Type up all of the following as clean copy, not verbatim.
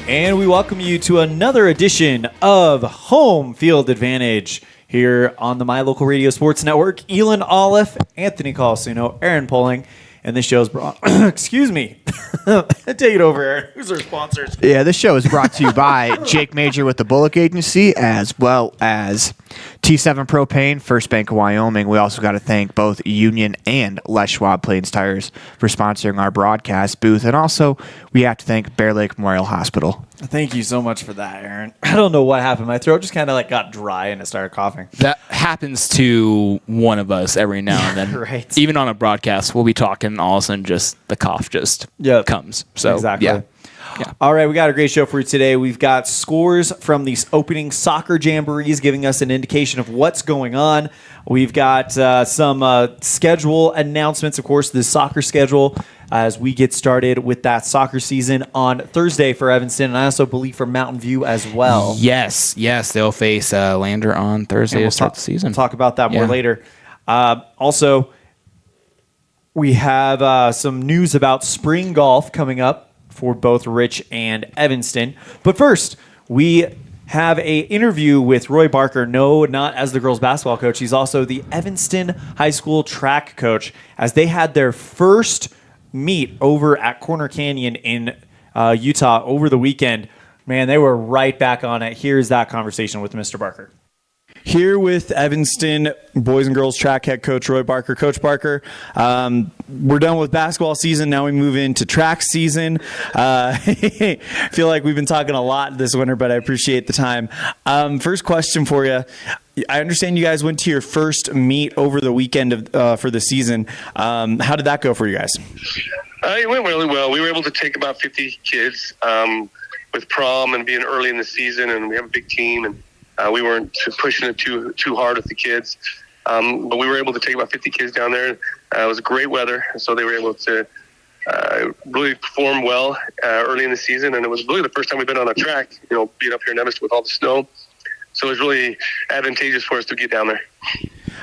And we welcome you to another edition of Homefield Advantage here on the My Local Radio Sports Network. Elon Olive, Anthony Colsuno, Aaron Poling, and this show is brought... Excuse me. Take it over, Aaron. Who's our sponsors? Yeah, this show is brought to you by Jake Major with the Bullock Agency, as well as T7 Propane, First Bank of Wyoming. We also got to thank both Union and Les Schwab Plains Tires for sponsoring our broadcast booth. And also, we have to thank Bear Lake Memorial Hospital. Thank you so much for that, Aaron. I don't know what happened. My throat just kind of got dry and I started coughing. That happens to one of us every now and then. Right. Even on a broadcast, we'll be talking and all of a sudden just the cough just comes. So exactly. Yeah. All right, we got a great show for you today. We've got scores from these opening soccer jamborees giving us an indication of what's going on. We've got some schedule announcements, of course, the soccer schedule as we get started with that soccer season on Thursday for Evanston, and I also believe for Mountain View as well. Yes, they'll face Lander on Thursday to start the season. We'll talk about that more later. Also, we have some news about spring golf coming up for both Rich and Evanston. But first, we have a interview with Roy Barker. No, not as the girls basketball coach. He's also the Evanston High School track coach, as they had their first meet over at Corner Canyon in Utah over the weekend. Man, they were right back on it. Here's that conversation with Mr. Barker. Here with Evanston boys and girls track head coach Roy Barker. Coach Barker, we're done with basketball season. Now we move into track season. I feel like we've been talking a lot this winter, but I appreciate the time. First question for you. I understand you guys went to your first meet over the weekend for the season. How did that go for you guys? It went really well. We were able to take about 50 kids with prom and being early in the season, and we have a big team, and we weren't pushing it too hard with the kids. But we were able to take about 50 kids down there. It was great weather, so they were able to really perform well early in the season. And it was really the first time we've been on a track, being up here in Evanston with all the snow. So it was really advantageous for us to get down there.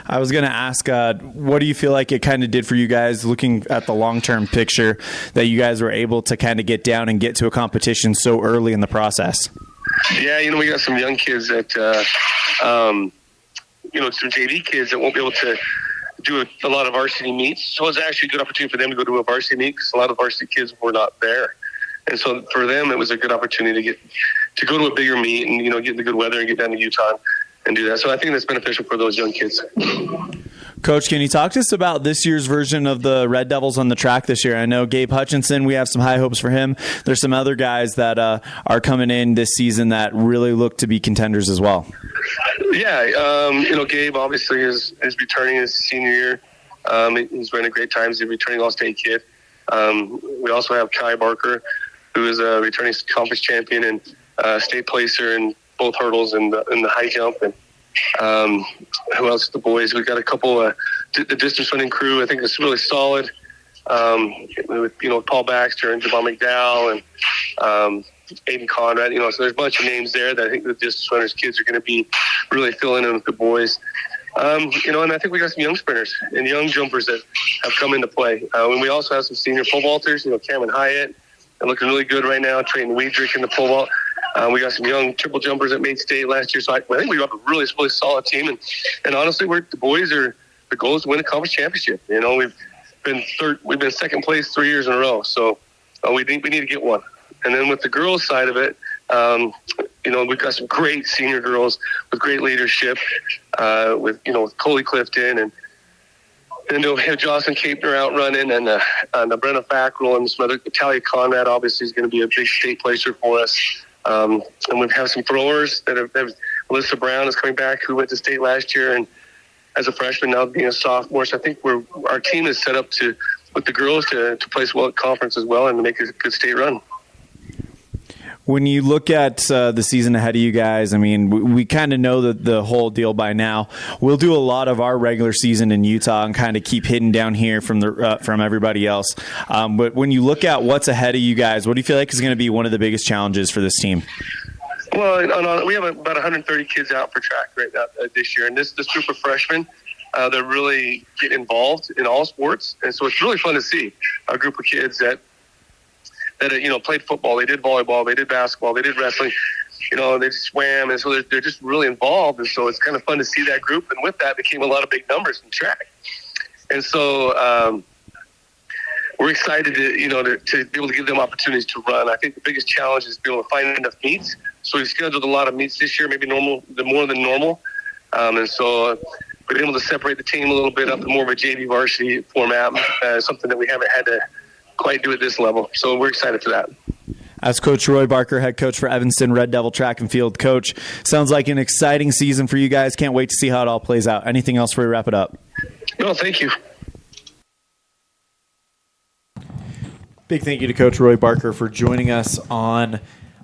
I was going to ask, what do you feel like it kind of did for you guys looking at the long-term picture that you guys were able to kind of get down and get to a competition so early in the process? Yeah, we got some young kids that, some JV kids that won't be able to do a lot of varsity meets. So it was actually a good opportunity for them to go to a varsity meet because a lot of varsity kids were not there. And so for them, it was a good opportunity to go to a bigger meet and, get in the good weather and get down to Utah and do that. So I think that's beneficial for those young kids. Coach, can you talk to us about this year's version of the Red Devils on the track this year? I know Gabe Hutchinson, we have some high hopes for him. There's some other guys that are coming in this season that really look to be contenders as well. Yeah, Gabe obviously is returning his senior year. He's running great times. He's a returning All-State kid. We also have Kai Barker, who is a returning conference champion and state placer in both hurdles and the high jump. And who else? The boys. We've got a couple the distance running crew. I think it's really solid. With Paul Baxter and Javon McDowell and Aiden Conrad. So there's a bunch of names there that I think the distance runners kids are going to be really filling in with the boys. And I think we got some young sprinters and young jumpers that have come into play. And we also have some senior pole vaulters. Cameron Hyatt, and looking really good right now. Trayton Weidrich in the pole vault. We got some young triple jumpers that made state last year. So I think we have a really, really solid team. And honestly, the goal is to win a conference championship. We've been second place 3 years in a row. So we need to get one. And then with the girls side of it, we've got some great senior girls with great leadership, with Coley Clifton and have Jocelyn Capner out running and Brenna Fackrell and some other. Talia Conrad obviously is going to be a big state placer for us. And we have some throwers that have Alyssa Brown is coming back, who went to state last year and as a freshman now being a sophomore. So I think our team is set up with the girls to place well at conference as well and to make a good state run. When you look at the season ahead of you guys, I mean, we kind of know the whole deal by now. We'll do a lot of our regular season in Utah and kind of keep hidden down here from everybody else. But when you look at what's ahead of you guys, what do you feel like is going to be one of the biggest challenges for this team? Well, we have about 130 kids out for track right now this year, and this group of freshmen, that really get involved in all sports, and so it's really fun to see a group of kids that that played football, they did volleyball, they did basketball, they did wrestling. They swam, and so they're just really involved. And so it's kind of fun to see that group. And with that became a lot of big numbers in track. And so we're excited to be able to give them opportunities to run. I think the biggest challenge is being able to find enough meets. So we've scheduled a lot of meets this year, maybe more than normal. And so we've been able to separate the team a little bit up to more of a JV varsity format, something that we haven't had to quite do at this level. So we're excited for that. As Coach Roy Barker, head coach for Evanston Red Devil track and field coach. Sounds like an exciting season for you guys. Can't wait to see how it all plays out. Anything else before we wrap it up? No, thank you. Big thank you to Coach Roy Barker for joining us on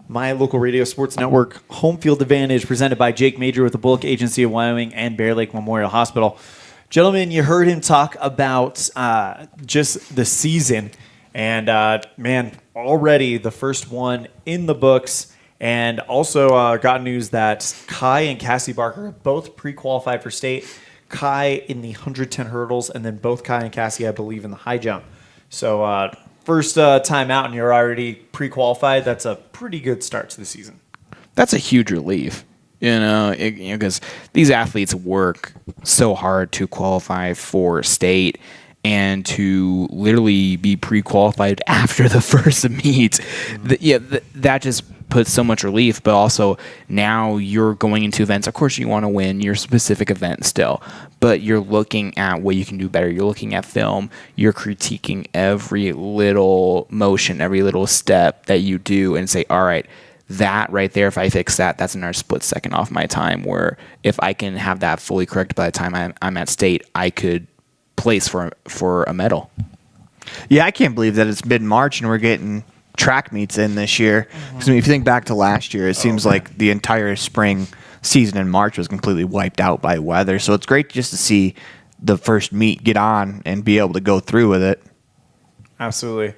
my local radio sports network, Homefield Advantage, presented by Jake Major with the Bullock Agency of Wyoming and Bear Lake Memorial Hospital. Gentlemen, you heard him talk about just the season. And, man, already the first one in the books. And also got news that Kai and Cassie Barker both pre-qualified for state. Kai in the 110 hurdles, and then both Kai and Cassie, I believe, in the high jump. So first time out, and you're already pre-qualified. That's a pretty good start to the season. That's a huge relief, because these athletes work so hard to qualify for state. And to literally be pre-qualified after the first meet, that just puts so much relief. But also now you're going into events. Of course, you want to win your specific event still, but you're looking at what you can do better. You're looking at film. You're critiquing every little motion, every little step that you do, and say, all right, that right there, if I fix that, that's another split second off my time. Where if I can have that fully corrected by the time I'm at state, I could place for a medal. Yeah, I can't believe that it's mid-March and we're getting track meets in this year. Because if you think back to last year, it seems like the entire spring season in March was completely wiped out by weather. So it's great just to see the first meet get on and be able to go through with it. Absolutely.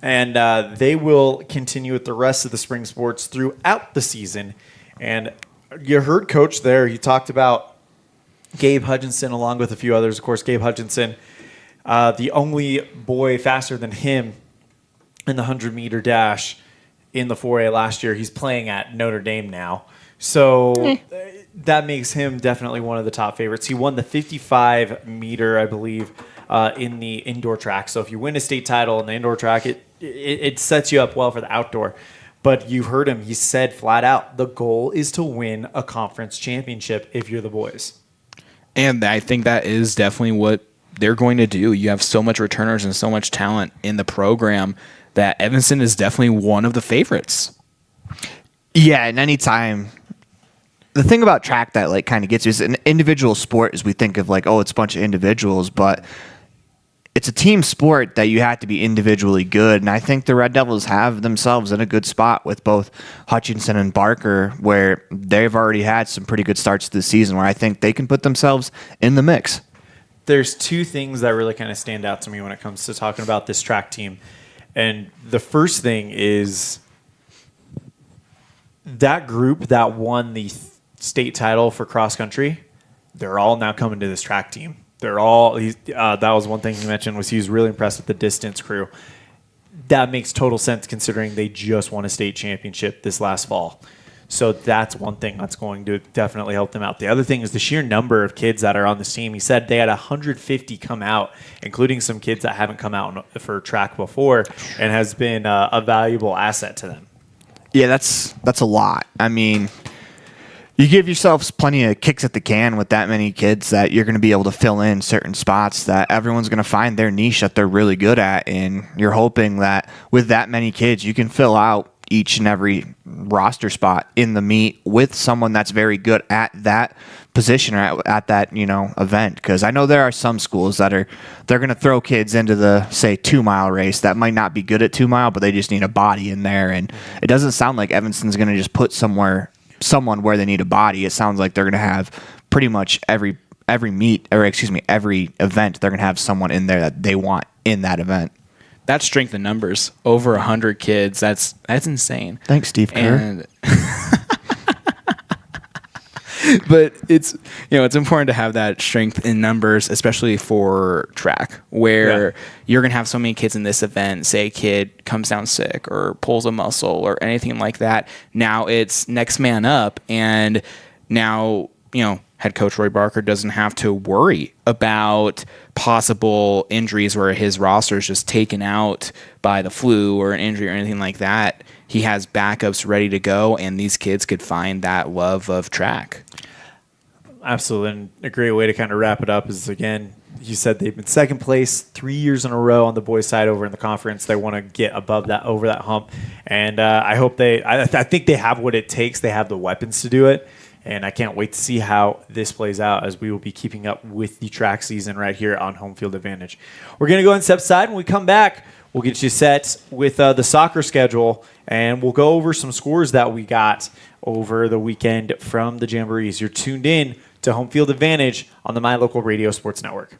And they will continue with the rest of the spring sports throughout the season. And you heard Coach there. He talked about Gabe Hutchinson, along with a few others. Of course, Gabe Hutchinson, the only boy faster than him in the 100-meter dash in the 4A last year. He's playing at Notre Dame now. So that makes him definitely one of the top favorites. He won the 55-meter, I believe, in the indoor track. So if you win a state title in the indoor track, it sets you up well for the outdoor. But you heard him. He said flat out, the goal is to win a conference championship if you're the boys. And I think that is definitely what they're going to do. You have so much returners and so much talent in the program that Evanston is definitely one of the favorites. Yeah, and anytime. The thing about track that kind of gets you is an individual sport as we think of it's a bunch of individuals, but it's a team sport that you have to be individually good. And I think the Red Devils have themselves in a good spot with both Hutchinson and Barker, where they've already had some pretty good starts to the season, where I think they can put themselves in the mix. There's two things that really kind of stand out to me when it comes to talking about this track team. And the first thing is that group that won the state title for cross country, they're all now coming to this track team. They're all. That was one thing he mentioned, was he was really impressed with the distance crew. That makes total sense considering they just won a state championship this last fall. So that's one thing that's going to definitely help them out. The other thing is the sheer number of kids that are on this team. He said they had 150 come out, including some kids that haven't come out for track before, and has been a valuable asset to them. Yeah, that's a lot. I mean, you give yourselves plenty of kicks at the can with that many kids that you're going to be able to fill in certain spots that everyone's going to find their niche that they're really good at. And you're hoping that with that many kids, you can fill out each and every roster spot in the meet with someone that's very good at that position or at that, event. Because I know there are some schools they're going to throw kids into the, say, 2-mile race that might not be good at 2-mile, but they just need a body in there. And it doesn't sound like Evanston's going to just put someone where they need a body. It sounds like they're going to have pretty much every event, they're going to have someone in there that they want in that event. That's strength in numbers. Over 100 kids. That's insane. Thanks, Steve Kerr. And But it's it's important to have that strength in numbers, especially for track, where you're gonna have so many kids in this event. Say a kid comes down sick or pulls a muscle or anything like that. Now it's next man up, and now head coach Roy Barker doesn't have to worry about possible injuries where his roster is just taken out by the flu or an injury or anything like that. He has backups ready to go, and these kids could find that love of track. Absolutely. And a great way to kind of wrap it up is, again, you said they've been second place 3 years in a row on the boys' side over in the conference. They want to get above that, over that hump. And I hope I think they have what it takes. They have the weapons to do it. And I can't wait to see how this plays out, as we will be keeping up with the track season right here on Homefield Advantage. We're going to go and step aside. When we come back, we'll get you set with the soccer schedule, and we'll go over some scores that we got over the weekend from the Jamborees. You're tuned in to Homefield Advantage on the My Local Radio Sports Network.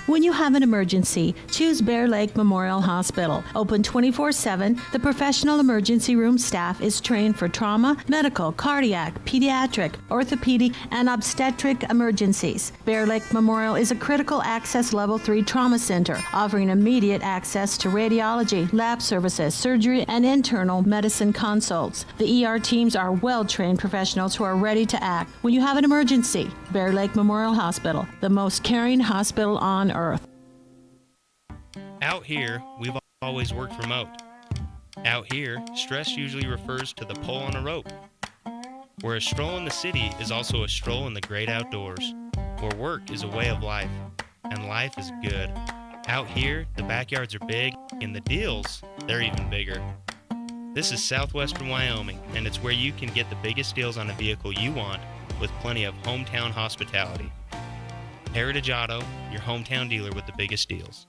When you have an emergency, choose Bear Lake Memorial Hospital. Open 24/7, the professional emergency room staff is trained for trauma, medical, cardiac, pediatric, orthopedic, and obstetric emergencies. Bear Lake Memorial is a critical access level 3 trauma center, offering immediate access to radiology, lab services, surgery, and internal medicine consults. The ER teams are well-trained professionals who are ready to act. When you have an emergency, Bear Lake Memorial Hospital, the most caring hospital on earth. Out here, we've always worked remote. Out here, stress usually refers to the pull on a rope. Where a stroll in the city is also a stroll in the great outdoors. Where work is a way of life, and life is good. Out here, the backyards are big, and the deals, they're even bigger. This is southwestern Wyoming, and it's where you can get the biggest deals on a vehicle you want, with plenty of hometown hospitality. Heritage Auto, your hometown dealer with the biggest deals.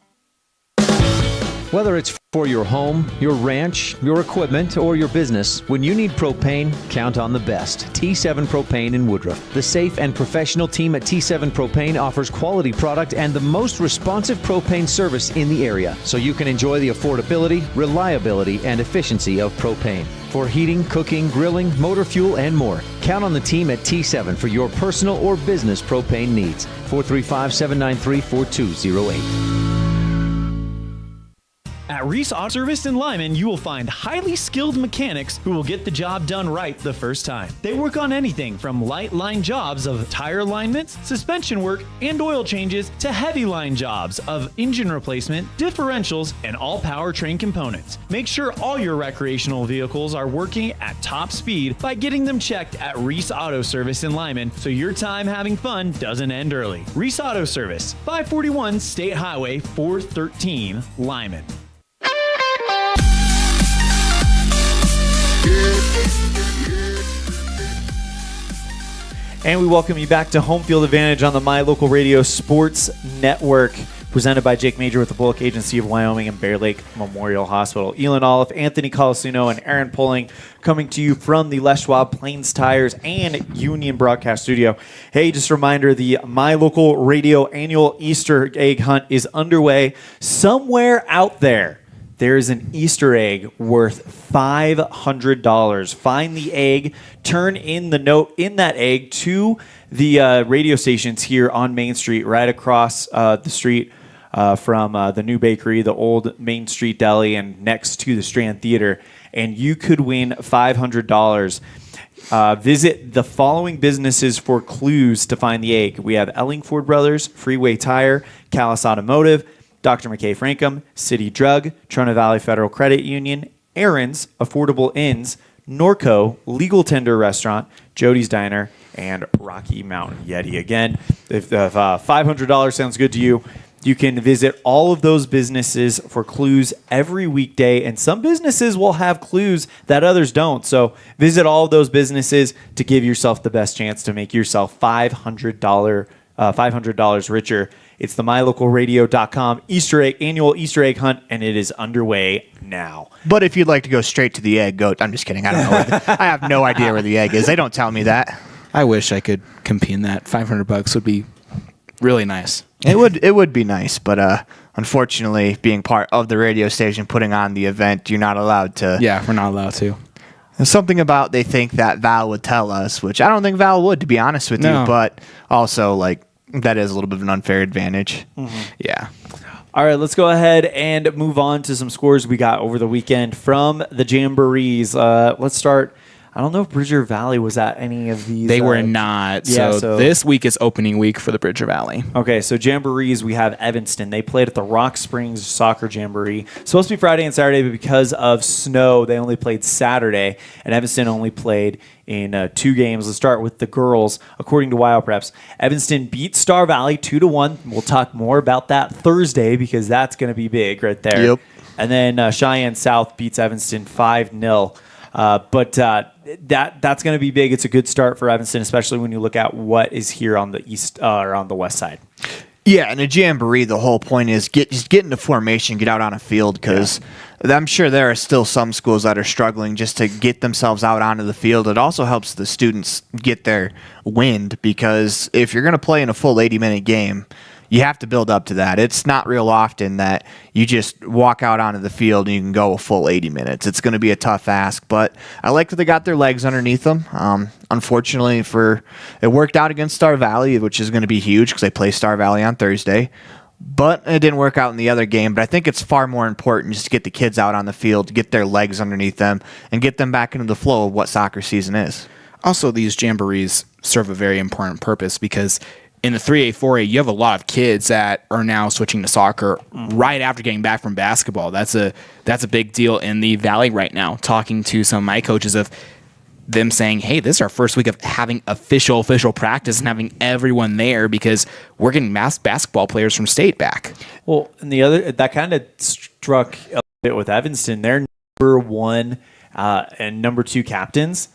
Whether it's for your home, your ranch, your equipment, or your business, when you need propane, count on the best. T7 Propane in Woodruff. The safe and professional team at T7 Propane offers quality product and the most responsive propane service in the area, so you can enjoy the affordability, reliability, and efficiency of propane. For heating, cooking, grilling, motor fuel, and more, count on the team at T7 for your personal or business propane needs. 435-793-4208. At Reese Auto Service in Lyman, you will find highly skilled mechanics who will get the job done right the first time. They work on anything from light line jobs of tire alignments, suspension work, and oil changes to heavy line jobs of engine replacement, differentials, and all powertrain components. Make sure all your recreational vehicles are working at top speed by getting them checked at Reese Auto Service in Lyman, so your time having fun doesn't end early. Reese Auto Service, 541 State Highway 413, Lyman. And we welcome you back to Homefield Advantage on the My Local Radio Sports Network, presented by Jake Major with the Bullock Agency of Wyoming and Bear Lake Memorial Hospital. Elon Olive, Anthony Colasuno, and Aaron Pulling coming to you from the Les Schwab Plains Tires and Union Broadcast Studio. Hey, just a reminder, the My Local Radio annual Easter egg hunt is underway. Somewhere out there, there's an Easter egg worth $500. Find the egg, turn in the note in that egg to the radio stations here on Main Street, right across the street from the new bakery, the old Main Street Deli, and next to the Strand Theater, and you could win $500. Visit the following businesses for clues to find the egg. We have Ellingford Brothers, Freeway Tire, Callis Automotive, Dr. McKay Frankum, City Drug, Trona Valley Federal Credit Union, Aaron's, Affordable Inns, Norco, Legal Tender Restaurant, Jody's Diner, and Rocky Mountain Yeti. Again, if $500 sounds good to you, you can visit all of those businesses for clues every weekday, and some businesses will have clues that others don't. So visit all of those businesses to give yourself the best chance to make yourself $500 richer. It's the mylocalradio.com annual Easter egg hunt, and it is underway now. But if you'd like to go straight to the egg, go. I'm just kidding. I don't know. I have no idea where the egg is. They don't tell me that. I wish I could compete in that. $500 would be really nice. It would be nice, but unfortunately, being part of the radio station putting on the event, you're not allowed to. Yeah, we're not allowed to. There's something about they think that Val would tell us, which I don't think Val would, to be honest with No. you. But also, like, that is a little bit of an unfair advantage. Yeah. All right, let's go ahead and move on to some scores we got over the weekend from the Jamborees. Let's start. I don't know if Bridger Valley was at any of these. They were not. yeah, So this week is opening week for the Bridger Valley. Okay, so Jamborees, we have Evanston. They played at the Rock Springs Soccer Jamboree. Supposed to be Friday and Saturday, but because of snow, they only played Saturday, and Evanston only played in 2 games. Let's start with the girls. According to WyoPreps, Evanston beat Star Valley 2-1. We'll talk more about that Thursday because that's going to be big right there. Yep. And then Cheyenne South beats Evanston 5-0. But that's going to be big. It's a good start for Evanston, especially when you look at what is here on the east or on the west side. Yeah, in a jamboree, the whole point is just get into formation, get out on a field, because I'm sure there are still some schools that are struggling just to get themselves out onto the field. It also helps the students get their wind, because if you're going to play in a full 80-minute game, you have to build up to that. It's not real often that you just walk out onto the field and you can go a full 80 minutes. It's going to be a tough ask, but I like that they got their legs underneath them. Unfortunately, it worked out against Star Valley, which is going to be huge because they play Star Valley on Thursday. But it didn't work out in the other game. But I think it's far more important just to get the kids out on the field, get their legs underneath them, and get them back into the flow of what soccer season is. Also, these jamborees serve a very important purpose because in the 3A, 4A, you have a lot of kids that are now switching to soccer right after getting back from basketball. That's a big deal in the Valley right now. Talking to some of my coaches of them saying, hey, this is our first week of having official practice and having everyone there because we're getting basketball players from state back. Well, and that kind of struck a bit with Evanston. Their number 1 and number 2 captains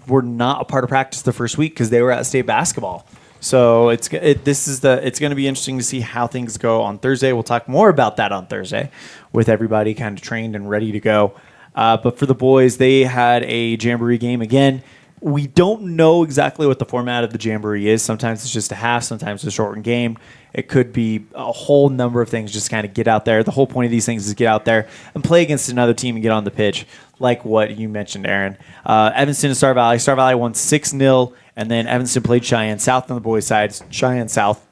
were not a part of practice the first week because they were at state basketball. So it's going to be interesting to see how things go on Thursday. We'll talk more about that on Thursday with everybody kind of trained and ready to go. But for the boys, they had a jamboree game again. We don't know exactly what the format of the jamboree is. Sometimes it's just a half, sometimes it's a shortened game. It could be a whole number of things, just kind of get out there. The whole point of these things is get out there and play against another team and get on the pitch, like what you mentioned, Aaron. Evanston and Star Valley. Star Valley won 6-0, and then Evanston played Cheyenne South on the boys' side. Cheyenne South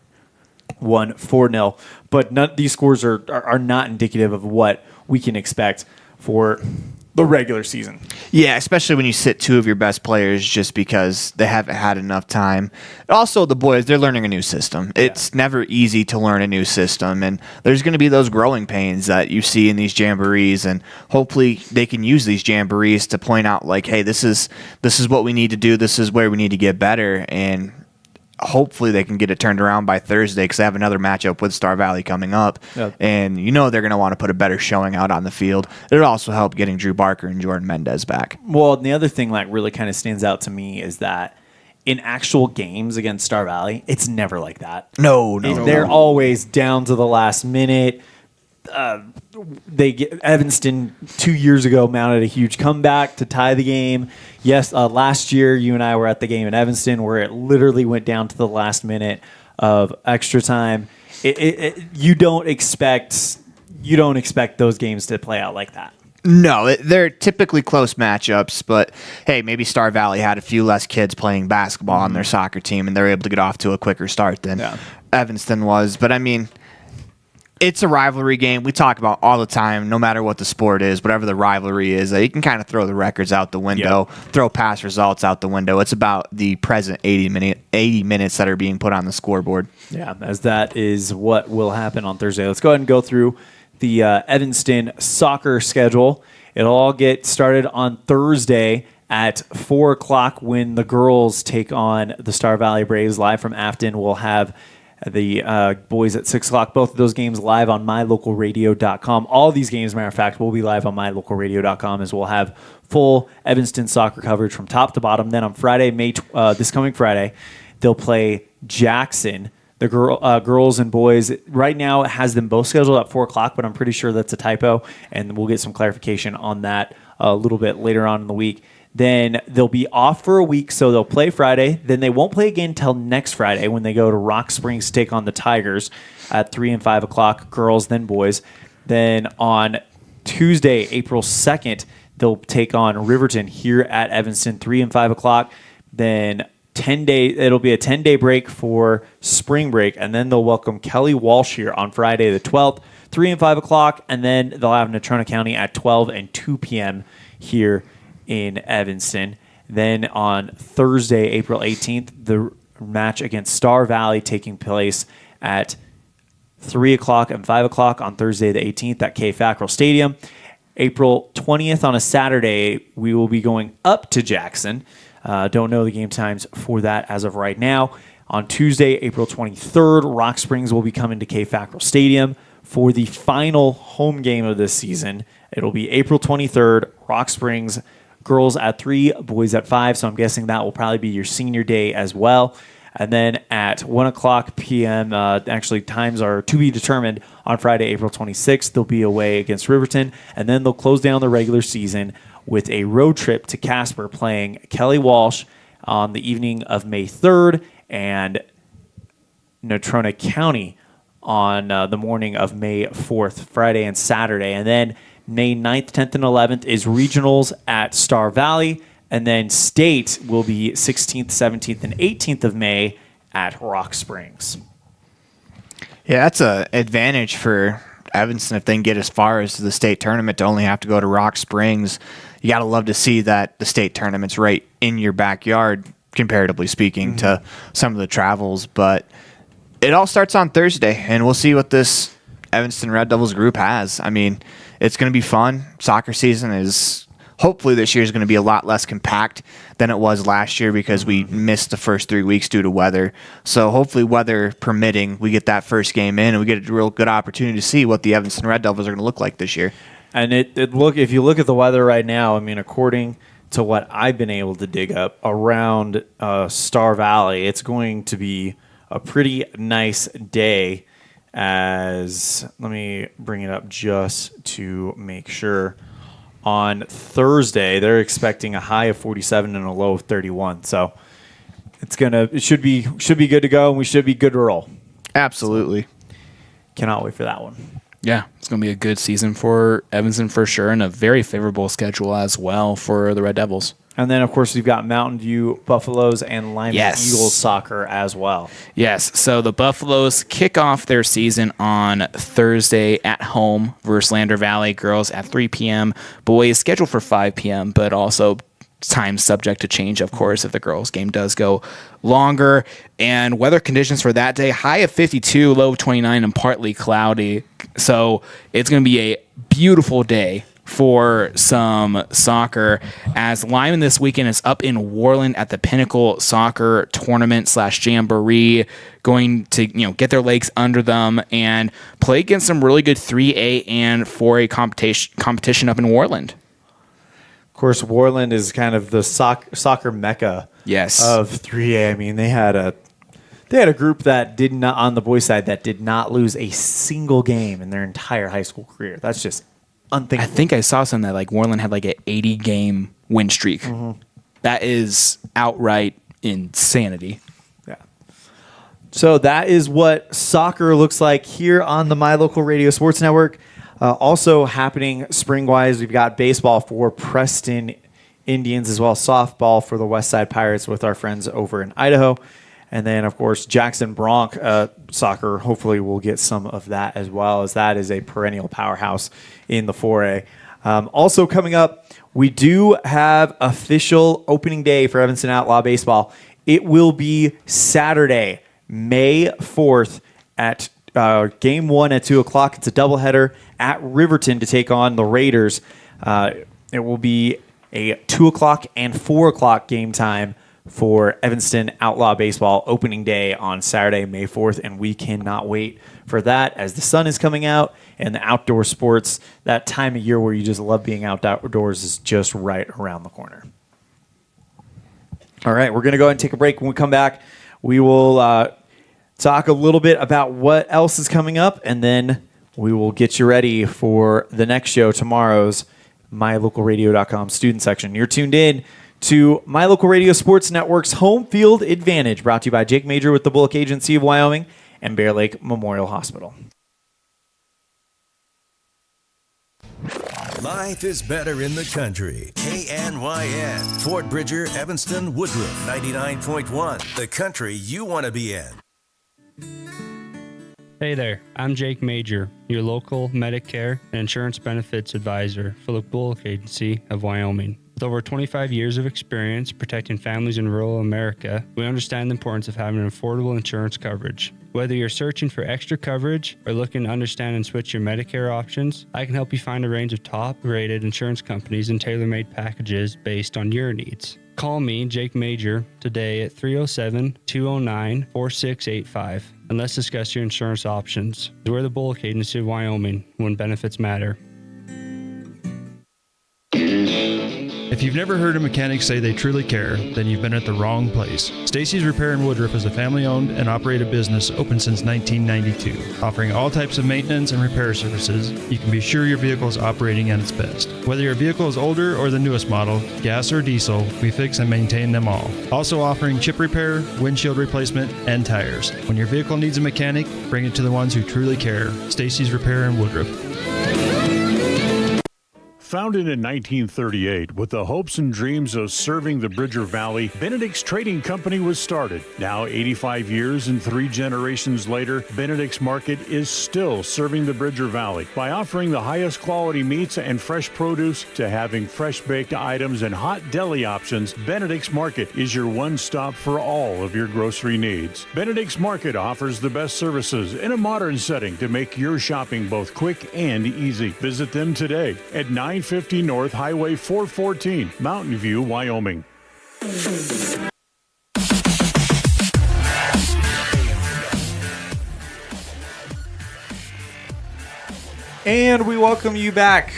won 4-0. But these scores are not indicative of what we can expect for the regular season. Yeah, especially when you sit 2 of your best players just because they haven't had enough time. Also, the boys, they're learning a new system. It's never easy to learn a new system, and there's going to be those growing pains that you see in these jamborees, and hopefully they can use these jamborees to point out, like, hey, this is what we need to do, this is where we need to get better, and hopefully they can get it turned around by Thursday because they have another matchup with Star Valley coming up. Yep. And they're going to want to put a better showing out on the field. It'll also help getting Drew Barker and Jordan Mendez back. Well, and the other thing like really kind of stands out to me is that in actual games against Star Valley, it's never like that. No. They're always down to the last minute. Evanston 2 years ago mounted a huge comeback to tie the game. Yes, last year you and I were at the game in Evanston where it literally went down to the last minute of extra time. You don't expect those games to play out like that. No, they're typically close matchups, but hey, maybe Star Valley had a few less kids playing basketball on their soccer team, and they're able to get off to a quicker start than Evanston was. But I mean, it's a rivalry game. We talk about all the time, no matter what the sport is, whatever the rivalry is, you can kind of throw the records out the window, throw past results out the window. It's about the present 80 minutes that are being put on the scoreboard. Yeah, as that is what will happen on Thursday. Let's go ahead and go through the Evanston soccer schedule. It'll all get started on Thursday at 4 o'clock when the girls take on the Star Valley Braves live from Afton. We'll have the boys at 6 o'clock. Both of those games live on mylocalradio.com. All these games, matter of fact, will be live on mylocalradio.com as we'll have full Evanston soccer coverage from top to bottom. Then on Friday, this coming Friday, they'll play Jackson. The girls and boys, right now it has them both scheduled at 4 o'clock, but I'm pretty sure that's a typo, and we'll get some clarification on that a little bit later on in the week. Then they'll be off for a week, so they'll play Friday. Then they won't play again until next Friday when they go to Rock Springs to take on the Tigers at 3 and 5 o'clock, girls, then boys. Then on Tuesday, April 2nd, they'll take on Riverton here at Evanston, 3 and 5 o'clock. Then it'll be a 10-day break for spring break, and then they'll welcome Kelly Walsh here on Friday the 12th, 3 and 5 o'clock, and then they'll have Natrona County at 12 and 2 p.m. here in Evanston. Then on Thursday, April 18th, the match against Star Valley taking place at 3 o'clock and 5 o'clock on Thursday the 18th at K Fackrell Stadium. April 20th on a Saturday, we will be going up to Jackson. Don't know the game times for that as of right now. On Tuesday, April 23rd, Rock Springs will be coming to K Fackrell Stadium for the final home game of this season. It'll be April 23rd, Rock Springs, girls at 3, boys at 5. So I'm guessing that will probably be your senior day as well. And then at 1 o'clock p.m., actually times are to be determined, on Friday, April 26th, they'll be away against Riverton. And then they'll close down the regular season with a road trip to Casper, playing Kelly Walsh on the evening of May 3rd and Natrona County on the morning of May 4th, Friday and Saturday. And then May 9th, 10th, and 11th is regionals at Star Valley. And then state will be 16th, 17th, and 18th of May at Rock Springs. Yeah, that's an advantage for Evanston if they can get as far as the state tournament to only have to go to Rock Springs. You got to love to see that the state tournament's right in your backyard, comparatively speaking, to some of the travels. But it all starts on Thursday, and we'll see what this Evanston Red Devils group has. I mean, it's going to be fun. Soccer season is hopefully this year is going to be a lot less compact than it was last year because we missed the first 3 weeks due to weather. So hopefully, weather permitting, we get that first game in and we get a real good opportunity to see what the Evanston Red Devils are going to look like this year. And if you look at the weather right now, I mean, according to what I've been able to dig up around Star Valley, it's going to be a pretty nice day. Let me bring it up just to make sure. On Thursday, they're expecting a high of 47 and a low of 31. So it should be good to go, and we should be good to roll. Absolutely. So, cannot wait for that one. Yeah, it's going to be a good season for Evanston for sure, and a very favorable schedule as well for the Red Devils. And then, of course, we've got Mountain View Buffaloes and Lyman Eagles soccer as well. Yes, so the Buffaloes kick off their season on Thursday at home versus Lander Valley. Girls at 3 p.m., boys scheduled for 5 p.m., but also time subject to change, of course, if the girls' game does go longer. And weather conditions for that day, high of 52, low of 29, and partly cloudy. So it's going to be a beautiful day for some soccer, as Lyman this weekend is up in Worland at the Pinnacle Soccer Tournament / Jamboree, going to get their legs under them and play against some really good 3A and 4A competition up in Worland. Of course, Worland is kind of the soccer mecca of 3A. I mean, they had a group that did not, on the boys' side, that did not lose a single game in their entire high school career. That's just unthinkable. I think I saw something that Worland had an 80-game win streak. That is outright insanity. Yeah. So that is what soccer looks like here on the My Local Radio Sports Network. Also happening spring-wise, we've got baseball for Preston Indians, as well as softball for the Westside Pirates with our friends over in Idaho. And then, of course, Jackson Bronc soccer, hopefully we'll get some of that as well, as that is a perennial powerhouse in the 4A. Also coming up, we do have official opening day for Evanston Outlaw Baseball. It will be Saturday, May 4th at Game 1 at 2 o'clock. It's a doubleheader at Riverton to take on the Raiders. It will be a 2 o'clock and 4 o'clock game time for Evanston Outlaw Baseball opening day on Saturday, May 4th, and we cannot wait for that as the sun is coming out and the outdoor sports, that time of year where you just love being outdoors, is just right around the corner. All right, we're going to go ahead and take a break. When we come back, we will talk a little bit about what else is coming up, and then we will get you ready for the next show, tomorrow's MyLocalRadio.com student section. You're tuned in to My Local Radio Sports Network's Homefield Advantage, brought to you by Jake Major with the Bullock Agency of Wyoming and Bear Lake Memorial Hospital. Life is better in the country. KNYN, Fort Bridger, Evanston, Woodruff, 99.1. The country you want to be in. Hey there, I'm Jake Major, your local Medicare and insurance benefits advisor for the Bullock Agency of Wyoming. With over 25 years of experience protecting families in rural America, we understand the importance of having affordable insurance coverage. Whether you're searching for extra coverage or looking to understand and switch your Medicare options, I can help you find a range of top-rated insurance companies and tailor-made packages based on your needs. Call me, Jake Major, today at 307-209-4685 and let's discuss your insurance options. We're the Bullock Agency of Wyoming, when benefits matter. If you've never heard a mechanic say they truly care, then you've been at the wrong place. Stacy's Repair in Woodruff is a family-owned and operated business open since 1992. Offering all types of maintenance and repair services, you can be sure your vehicle is operating at its best. Whether your vehicle is older or the newest model, gas or diesel, we fix and maintain them all. Also offering chip repair, windshield replacement, and tires. When your vehicle needs a mechanic, bring it to the ones who truly care. Stacy's Repair in Woodruff. Founded in 1938 with the hopes and dreams of serving the Bridger Valley, Benedict's Trading Company was started. Now 85 years and 3 generations later, Benedict's Market is still serving the Bridger Valley by offering the highest quality meats and fresh produce to having fresh baked items and hot deli options. Benedict's Market is your one-stop for all of your grocery needs. Benedict's Market offers the best services in a modern setting to make your shopping both quick and easy. Visit them today at 950 North Highway 414, Mountain View, Wyoming. And we welcome you back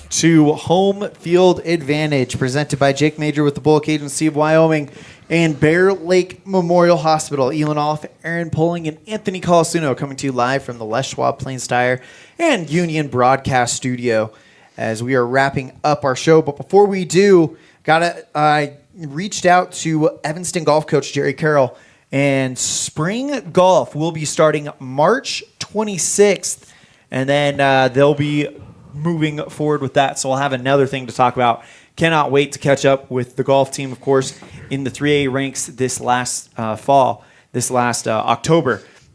to Home Field Advantage, presented by Jake Major with the Bullock Agency of Wyoming and Bear Lake Memorial Hospital. Elon Off, Aaron Poling, and Anthony Colasuno coming to you live from the Les Schwab Plains Tire and Union Broadcast Studio as we are wrapping up our show. But before we do, I reached out to Evanston golf coach Jerry Carroll, and spring golf will be starting March 26th, and then they'll be moving forward with that. So we'll have another thing to talk about. Cannot wait to catch up with the golf team, of course, in the 3A ranks this last October.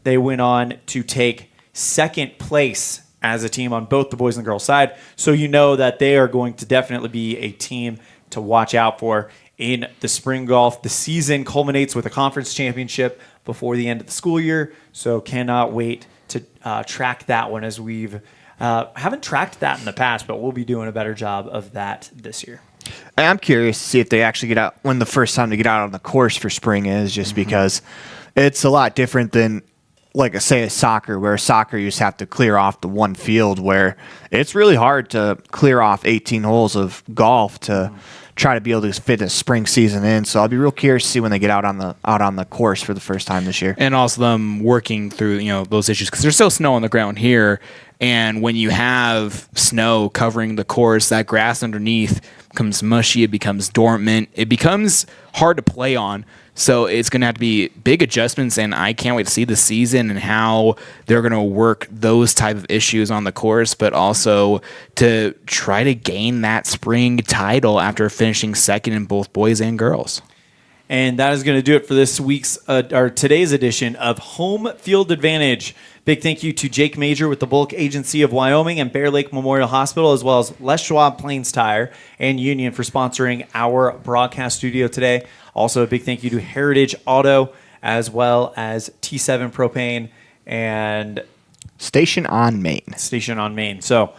They went on to take second place as a team on both the boys and girls side. So you know that they are going to definitely be a team to watch out for in the spring golf. The season culminates with a conference championship before the end of the school year. So cannot wait to track that one, as we've haven't tracked that in the past, but we'll be doing a better job of that this year. I'm curious to see if they actually get out when the first time to get out on the course for spring is, just because it's a lot different than, like, say, a soccer, where soccer you just have to clear off the one field, where it's really hard to clear off 18 holes of golf to try to be able to fit a spring season in. So I'll be real curious to see when they get out on the course for the first time this year. And also them working through, those issues, because there's still snow on the ground here. And when you have snow covering the course, that grass underneath becomes mushy, it becomes dormant, it becomes hard to play on. So it's going to have to be big adjustments, and I can't wait to see the season and how they're going to work those type of issues on the course, but also to try to gain that spring title after finishing second in both boys and girls. And that is going to do it for this week's or today's edition of Home Field Advantage. Big thank you to Jake Major with the Bullock Agency of Wyoming and Bear Lake Memorial Hospital, as well as Les Schwab Plains Tire and Union for sponsoring our broadcast studio today. Also, a big thank you to Heritage Auto, as well as T7 Propane and Station on Main. So,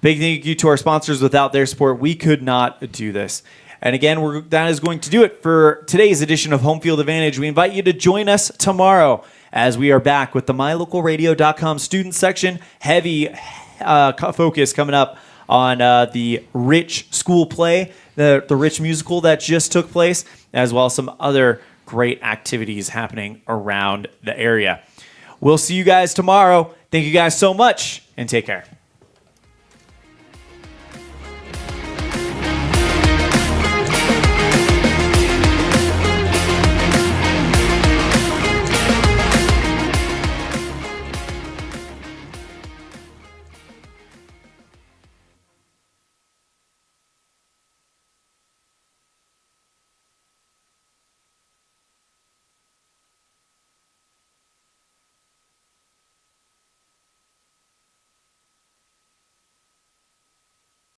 big thank you to our sponsors. Without their support, we could not do this. And again, that is going to do it for today's edition of Home Field Advantage. We invite you to join us tomorrow as we are back with the MyLocalRadio.com student section. Heavy focus coming up on the Rich School Play, the Rich musical that just took place, as well as some other great activities happening around the area. We'll see you guys tomorrow. Thank you guys so much, and take care.